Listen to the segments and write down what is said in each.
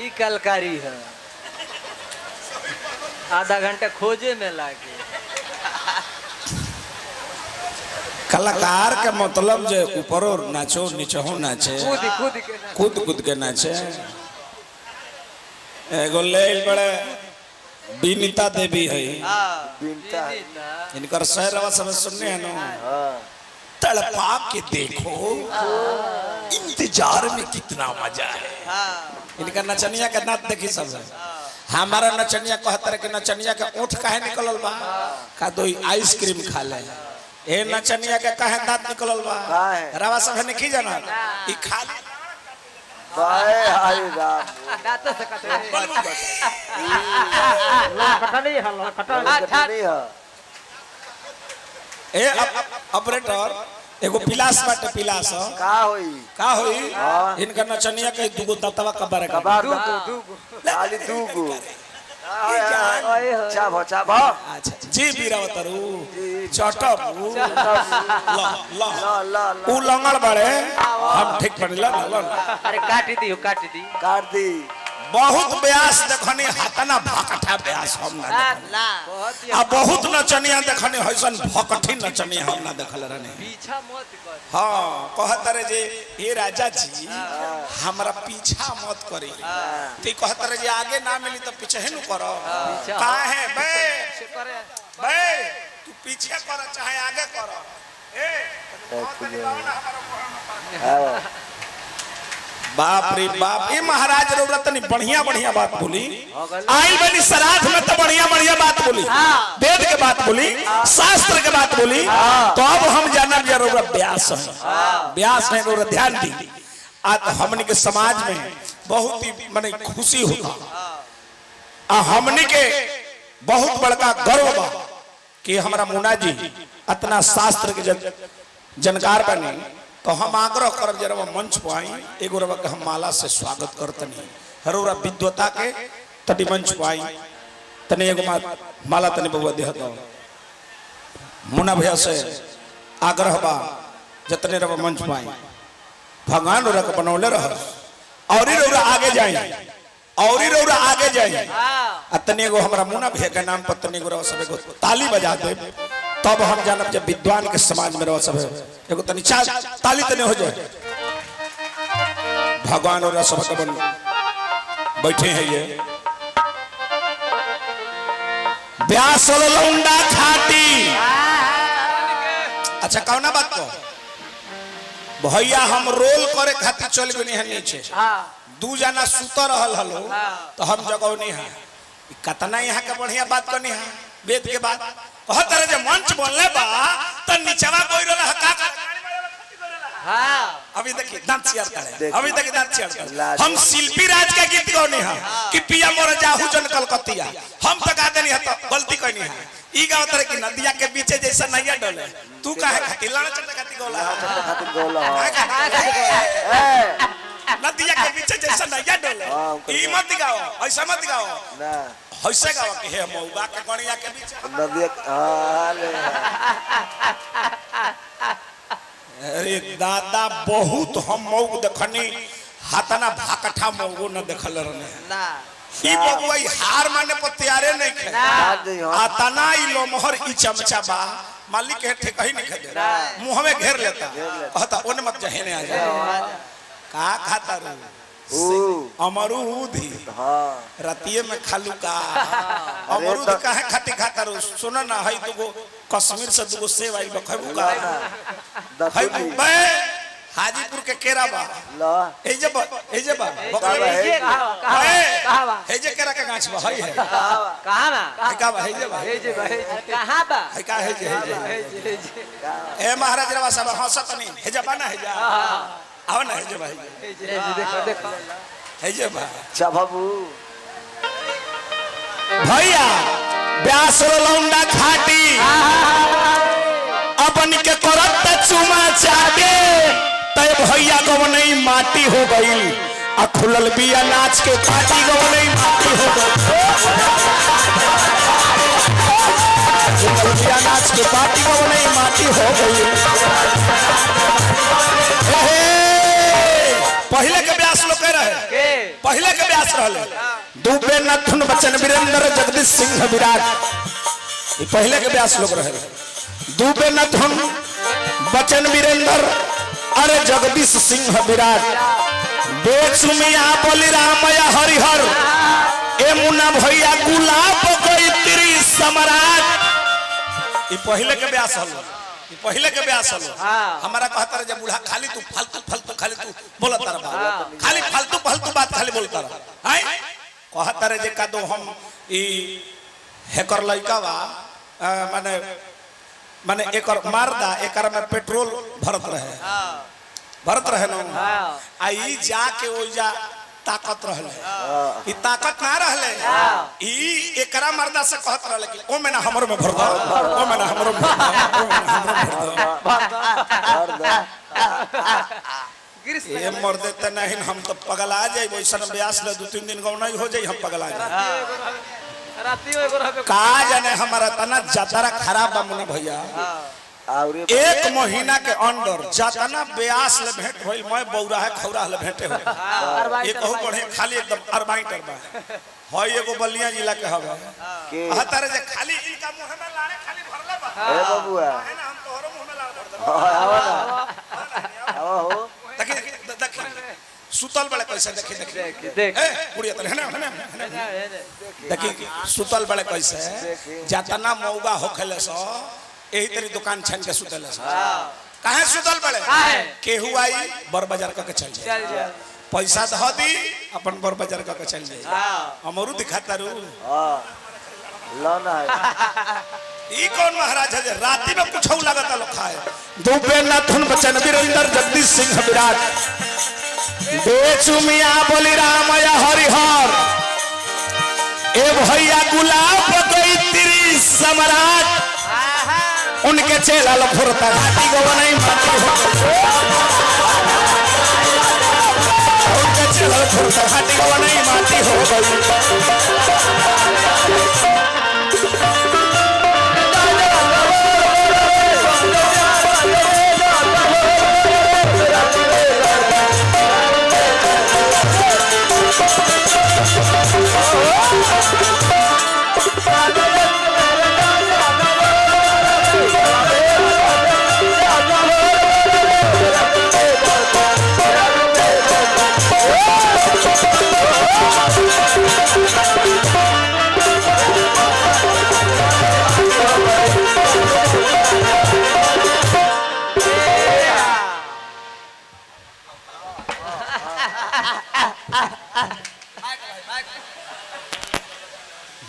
ई कलकारी है आधा घंटा खोजे में लागे। कलाकार के मतलब जे ऊपर नाचो नीचे नाचे कूद के नाचे। एगो ले बड़े बीनिता देवी है इनकर शहरवा सब सुनने हैं ना। तड़पा के देखो इंतजार में कितना मजा है। इनका नचनिया का नाच देखी सब। हमारा नचनिया कहतर के नचनिया का ओठ काहे निकलल बा का दो आइसक्रीम खा ले। ए नचनिया के काहे दांत निकलल बा रवा सब है नहीं जाना ई खा ले बाए हाय राम दांत से कट कटनी है ए ऑपरेटर एगो पिलास बाटे पिलास का होई इनका नचनिया के दुगो दतवा कबार खाली दूगो चाभ अच्छा जी बीरावतरू चटबू उ लंगड़ बड़े हम ठीक पड़ला अरे काट दी बहुत ब्यास देखनी हतना भकठा ब्यास हम ना आ बहुत नचनिया देखनी हसन भकठी नचनिया हम ना देखल रहने। पीछा मत कर। हां कहत रे जे हे राजा जी हमरा पीछा मत करी ती कहत रे जे आगे ना मिली तो पीछे ही नु करो काहे बे तू पीछे कर चाहे आगे कर ए बाप रे बाप ये महाराज रतनी बढ़िया बढ़िया बात बोली आई बनी श्राद्ध में तो बढ़िया बढ़िया बात बोली वेद के बात बोली शास्त्र के बात बोली तो अब हम जानब जरूर व्यास है जरूर ध्यान दी। आज हमनी के समाज में बहुत ही माने खुशी होता हमनी के बहुत बड़का गर्व बा कि हमारा मुन्ना जी इतना शास्त्र के जानकार बने। तो हम आग्रह करब जरा मंच पर आई एगो रवा के हम माला से स्वागत करतनी हरोरा विद्वता के तटी मंच पर आई तने एगो माला तने बबुआ देह दो मुन्ना भैया से आग्रह बा जतने रवा मंच पर आई भगवान रवा के बनौले रह और ही रवा आगे जाए तने एगो हमरा मुन्ना भैया के नाम पर तने एगो रवा सब एगो ताली बजा दे तब हम जानब जब विद्वान के समाज में रह सब एगो तनी ताली तने हो जाए। भगवान और सब के बन बैठे हैं ये ब्यास लौंडा खाटी। अच्छा कौना बात को भैया हम रोल करे खातिर चल गनी है नीचे दू जना सुत रहल हलो तो हम जगह नहीं है कतना यहाँ के बढ़िया बात करनी है वेद के बात कहत रहे जे मंच बोलले बा त नीचवा कोई रहला का अभी देखिए दांत चियर करे हम शिल्पी राज का गीत गौनी है कि पिया मोर जाहू जन कलकतिया हम तो गा देनी है तो गलती कोनी है ई गावत रहे कि नदिया के बीच जैसा नैया डोले तू काहे खातिर लाना चट खातिर गोला नदिया के बीच जैसा नैया डोले ई मत गाओ ऐसा मत गाओ ना ऐसे गाओ कि हे मौगा के गणिया के बीच नदिया अरे दादा बहुत हम मौग देखनी हाथना भाकठा मौगो न देखल रहने ना ई बबुआ हार माने पर तैयारे नहीं खे आतना ई लोमहर ई चमचा बा मालिक के ठेकही नहीं खेदे मुंह में घेर लेता कहता ओने मत जहेने आ जा का खाता रू अमरूद रतिये में खालू का अमरूद काहे खाती खाता रू सुन ना है दुगो कश्मीर से दुगो सेब आई बखबू का है बे हाजीपुर के केरा बा ए जे बकले हे जे केरा के गाछ बा है कहां बा का बा हे जे कहां बा है का हे जे ए महाराज रवा सब हंसत नहीं हे जे बा ना हे जा आओ ना हे जे भाई देखो हे जे बा अच्छा बाबू भैया ब्यास लौंडा खाटी अपन के करत चुमा चाटे तय भैया को नहीं माटी हो गई आ खुलल बिया नाच के पार्टी को नहीं माटी हो गई बिया नाच के पार्टी को नहीं माटी हो गई। पहले के ब्यास लोग कह रहे पहले के व्यास रहले दुबे नथुन बचन वीरेंद्र जगदीश सिंह विराट ये पहले के व्यास लोग रहे दुबे नथुन बचन वीरेंद्र अरे जगदीश सिंह विराट बेचुमिया बोली रामया हरिहर ए मुन्ना भैया गुलाब गई सम्राट ये पहले के व्यास हलो ये पहले के व्यास हलो हमारा कहता रहे जब बूढ़ा खाली तू फालतू खाली तू बोलता रहा खाली फालतू बात खाली बोलता रहा हैं कहता रहे जे का दो हम ई हेकर लइका बा माने माने एकर मारदा एकर में पेट्रोल भरत रहे ना आई जाके ओइजा ताकत रहले ई ताकत ना रहले ई एकरा मर्दा से कहत रहले कि ओ में ना हमरो में भर दो ओ में ना हमरो में भर दो ये मर्दे त नहीं हम तो पगला जाई वैसन व्यास ले 2-3 दिन गौ नहीं हो जाई हम पगला जाई राती एगो रहबे का जाने हमारा तना जतरा खराब बा मुन्ना भैया एक महीना के अंदर जतना ब्यास ले भेंट होइल मैं बौरा है खौरा ले भेंटे हो एक कहू बढ़े खाली एकदम अरबाइटर बा होय एगो बलिया जिला के हवे के हतारे जे खाली इनका मुंह में लाने खाली भरले बा ए बबुआ है ना हम तोहरो मुंह में लाड़ आवा ना आवा हो देखी सुतल बड़े कैसे देखी देख ए बुढ़िया तले है ना देखी सुतल बड़े कैसे जतना मौगा होखले सो यही तेरी दुकान छन के सुतल काहे सुतल बड़े केहू आई बर बाजार का के चल जाए पैसा ध दी अपन बर बाजार का के चल जाए हमरू दिखाता रू लाना है ई कौन महाराज है राती में कुछ लागत लोग खाए दुबे नथुन बचन वीरेंद्र जगदीश सिंह विराट बेचुमिया बोली रामया हरिहर ए भैया गुलाब गई तेरी सम्राट उनके चेला लफुरता घाटी को नहीं माटी उनके चेला लफुरता घाटी को नहीं माटी हो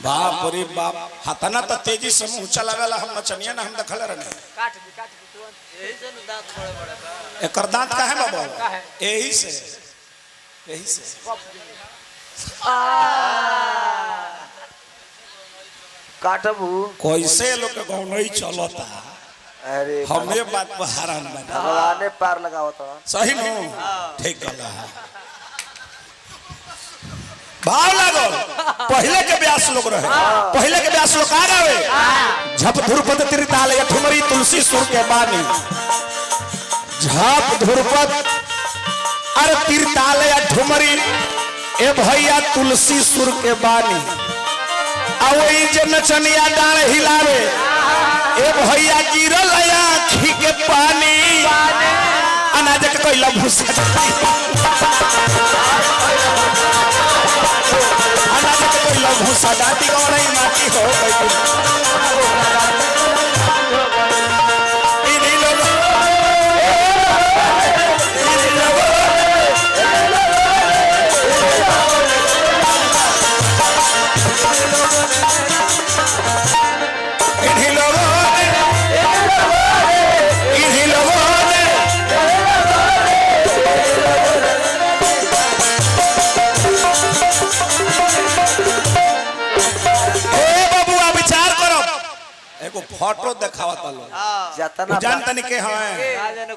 बाप रे बाप हतना तो तेजी से मुंह चलावेला हम नचनिया ना हम देखल रहने काट दी तुरंत यही से दांत बड़े का एकर दांत काहे बाबा यही से काटबू कैसे लोग के गांव नहीं चलता अरे हमें बात पर हैरान बना भगवाने पार लगावत सही नो ठीक गला भाव लागल पहले के व्यास लोग रहे पहले के व्यास लोग का गावे झप धुरपद त्रिताल या ठुमरी तुलसी सुर के बानी झप धुरपद अरे त्रिताल या ठुमरी ए भैया तुलसी सुर के बानी आवई जे नचनिया डाल हिलावे ए भैया गिरल आँखी के पानी अनाज के कोई लभुसा भूसा डाटी को नहीं माटी हो फोटो दिखावता लो जतना जानता नहीं के हैं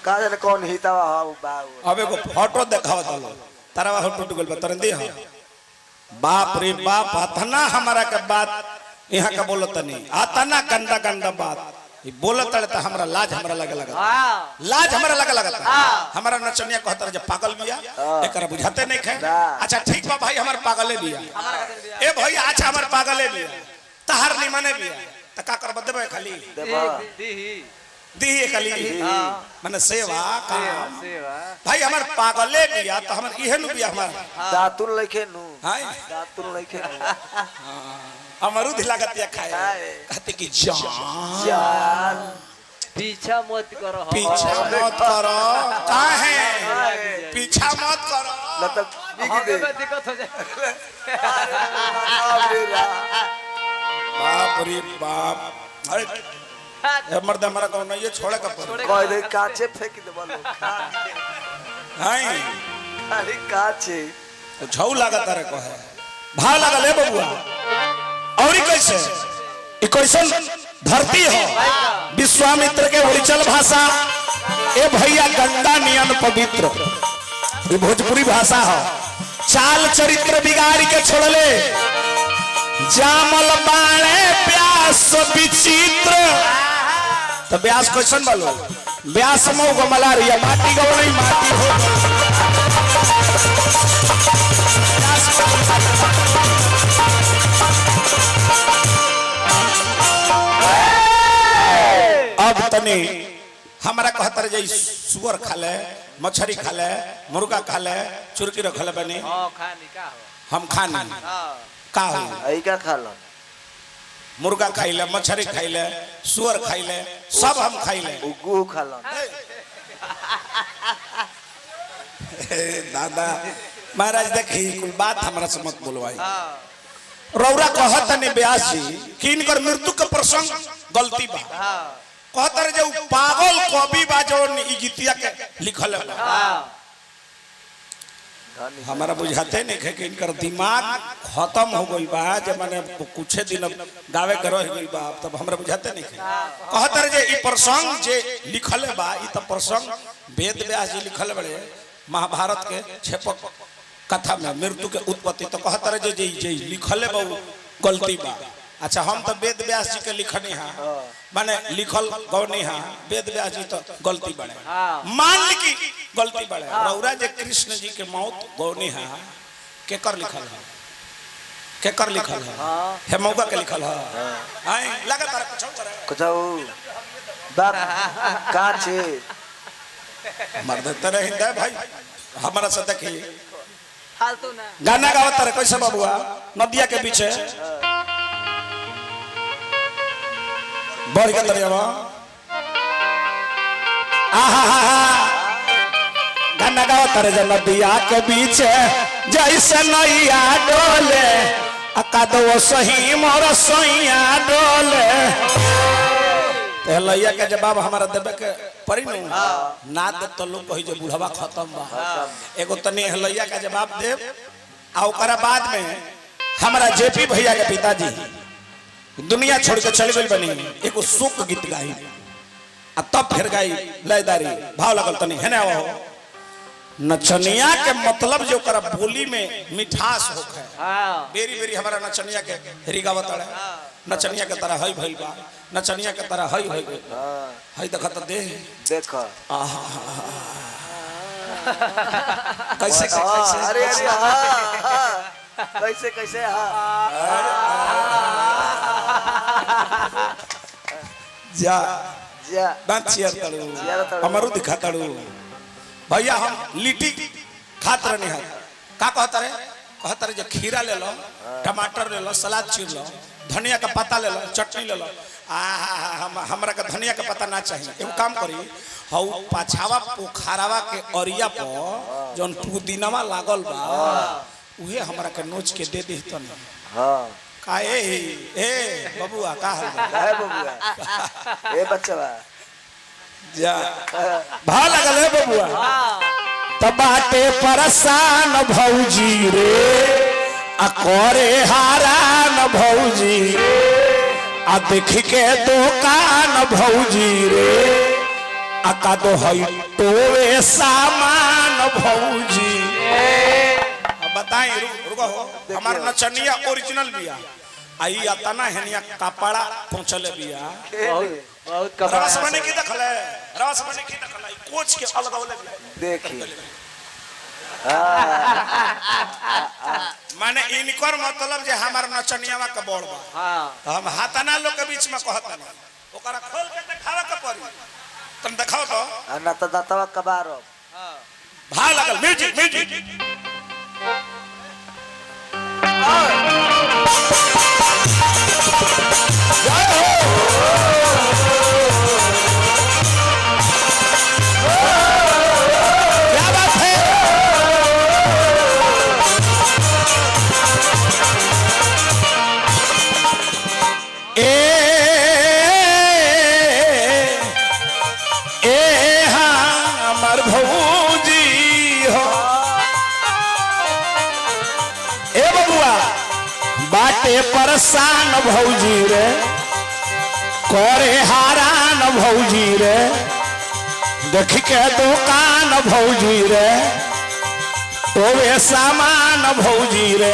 का जाने कौन हितावा हाउ बाऊ अब एगो फोटो दिखावता लो तारा हो टूट गेल बतरन दे हम बाप रे बाप अतना हमारा के बात यहां का बोलत नहीं अतना गंदा बात ये बोलत त हमरा लाज हमरा लगे लगा हाँ लाज हमरा लगे लगा हमरा नचनिया कहत रहे पागल बिया एकरा बुझाते नहीं खे अच्छा ठीक बा भाई हमर पागले बिया ए भाई अच्छा हमर पागले बिया तहार नहीं माने बिया त का करब देबे खाली दी खाली माने सेवा काम भाई हमर पागले बिया त हमर इहे नु बिया हमर दातुन लइखे नु हाय दातुन लइखे अमरूद लागतिया खाए कहते कि जान पीछा मत करो पीछा मत करो काहे पीछा मत करो मतलब बिक दे दिक्कत हो जाए बाप रे बाप अरे मर्द हमारा कौन नहीं ये छोड़े का पर कह दे काचे फेंक दे बोलो हाय अरे काचे तो झौ लागत रे को है भाव लागल है बबुआ और कैसे ई कैसन धरती हो विश्वामित्र के ओरिजिनल भाषा ए भैया गंगा नियन पवित्र ये भोजपुरी भाषा हो चाल चरित्र बिगाड़ के छोड़ले जामल बाणे प्यास विचित्र तो व्यास क्वेश्चन बोलो व्यास मऊ को मलारिया माटी गो नहीं माटी हो अब तने हमारा कहतर जे सुअर खा ले मछली खा ले मुर्गा खा ले चुरकी रख ले बनी हां खानी का हो हम खानी हां का हो आई का खा लो मुर्गा खाइले मछली खाइले सुअर खाइले सब हम खाइले उगू खा लो दादा महाराज देखी कुल बात हमरा से मत बोलवाई हां रौरा कहत ने व्यास जी कि इनकर मृत्यु के प्रसंग गलती बा हां कहतर जे पागल कवि बा जोन ई गीतिया के लिखल बा हां हमारा बुझाते नहीं है कि इनकर दिमाग खत्म हो गई बा जे माने कुछ दिन गावे के रह गई बा तब हमरा बुझाते नहीं है कहतर जे ई प्रसंग जे लिखल बा ई त प्रसंग वेद व्यास जी लिखल बड़े महाभारत के छेपक कथा में मृत्यु के उत्पत्ति तो कहतर जे जे लिखल बा गलती बा अच्छा हम तो वेद व्यास जी के लिखनी हां माने लिखल गौनी हां वेद व्यास जी तो गलती बड़े मान ली की गलती बड़े रौरा जे कृष्ण जी के मौत गौनी हां केकर लिखल है केकर लिखल है हे मौका के लिखल है हां लगातार कुछ बाप काचे मर्द तरह हिंदा भाई हमारा से देखी फालतू ना गाना गावत रहे कैसे बाबूआ नदिया के पीछे बढ़ के दरियावा गाना गावत रहे नदिया के पीछे जैसे नैया डोले अकादो सही मोर सैया डोले लैया के जवाब हमारा देवे के पड़ी नु ना दे तो लोग कही जे बुढ़वा खत्म बा एगो तनी लैया का जवाब दे आ ओकरा बाद में हमारा जेपी भैया के पिताजी दुनिया छोड़ के चल गई बनी एगो शोक गीत गाई आ तब फिर गाई लयदारी भाव लगल तनी है ना वो नचनिया के मतलब जो ओकरा बोली में मिठास होखे हां बेरी बेरी हमारा नचनिया के रिगावत है नचनिया के तरह हई भइल बा नचनिया के तरह हई हई हई देखत दे देख कैसे कैसे अरे अरे हां कैसे कैसे जा जा बाचिया तड़ू अमरूद खा तड़ू भैया हम लिट्टी खात रहने हैं का कहता रे जो खीरा ले लो टमाटर ले लो सलाद चीर लो धनिया का पत्ता ले लो चटनी ले लो हमरा का धनिया का पत्ता ना चाहिए एगो काम करी हौ पाछावा पोखरावा के अरिया पर जौन पुदीनावा लागल बा उहे हमरा के नोच के दे दी तो नहीं हां का ए बबुआ का है बबुआ ए बच्चा जा भा लगल है बबुआ तब बाटे परेशान भौजी रे आ करे हारान भौजी आ देख के दुकान भौजी रे आ का दो हई तोवे सामान भौजी बताई रुको हो हमार नचनिया ओरिजिनल बिया आई अतना हेनिया कपड़ा पहुंचले बिया बहुत रस बने की दखल है रस बने की दखल है कोच के अलग अलग देखिए माने इनकर मतलब जे हमार नचनियावा के बोल बा हां तो हम हाथाना लोग के बीच में कहता नहीं ओकरा खोल के दिखावा के पड़ी तुम दिखाओ तो ना तो दातवा कबारो हां भा लगल म्यूजिक म्यूजिक क्या बात है हमर भौजी हो ए बबुआ बाटे परेशान भौजी रे करे हारान भौजी रे देख के दुकान भौजी रे तोवे सामान भौजी रे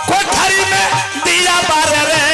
कोठरी में दिया बार रे